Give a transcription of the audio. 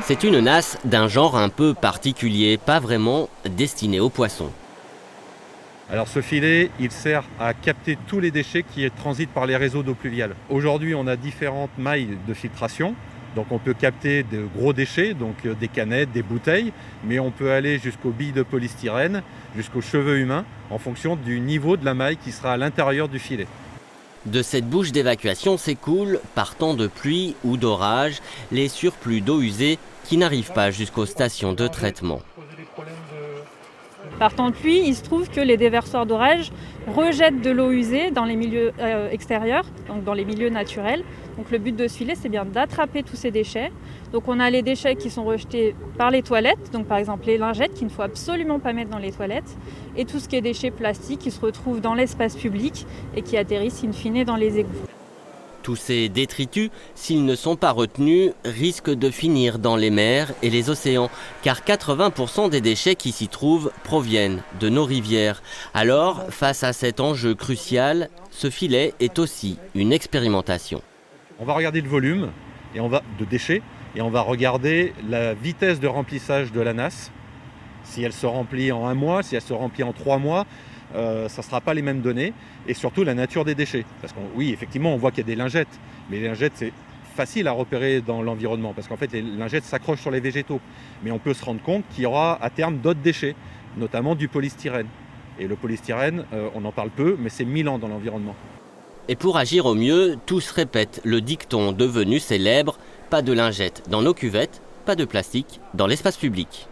C'est une nasse d'un genre un peu particulier, pas vraiment destinée aux poissons. Alors ce filet, il sert à capter tous les déchets qui transitent par les réseaux d'eau pluviale. Aujourd'hui, on a différentes mailles de filtration. Donc on peut capter de gros déchets, donc des canettes, des bouteilles, mais on peut aller jusqu'aux billes de polystyrène, jusqu'aux cheveux humains, en fonction du niveau de la maille qui sera à l'intérieur du filet. De cette bouche d'évacuation s'écoulent, par temps de pluie ou d'orage, les surplus d'eau usée qui n'arrivent pas jusqu'aux stations de traitement. Par temps de pluie, il se trouve que les déversoirs d'orage rejettent de l'eau usée dans les milieux extérieurs, donc dans les milieux naturels. Donc le but de ce filet, c'est bien d'attraper tous ces déchets. Donc on a les déchets qui sont rejetés par les toilettes, donc par exemple les lingettes qu'il ne faut absolument pas mettre dans les toilettes, et tout ce qui est déchets plastiques qui se retrouvent dans l'espace public et qui atterrissent in fine dans les égouts. Tous ces détritus, s'ils ne sont pas retenus, risquent de finir dans les mers et les océans, car 80% des déchets qui s'y trouvent proviennent de nos rivières. Alors, face à cet enjeu crucial, ce filet est aussi une expérimentation. On va regarder le volume de déchets et on va regarder la vitesse de remplissage de la nasse. Si elle se remplit en 1 mois, si elle se remplit en 3 mois, ça ne sera pas les mêmes données. Et surtout la nature des déchets. Parce que oui, effectivement, on voit qu'il y a des lingettes. Mais les lingettes, c'est facile à repérer dans l'environnement. Parce qu'en fait, les lingettes s'accrochent sur les végétaux. Mais on peut se rendre compte qu'il y aura à terme d'autres déchets, notamment du polystyrène. Et le polystyrène, on en parle peu, mais c'est 1000 ans dans l'environnement. Et pour agir au mieux, tous répètent le dicton devenu célèbre, pas de lingettes dans nos cuvettes, pas de plastique dans l'espace public.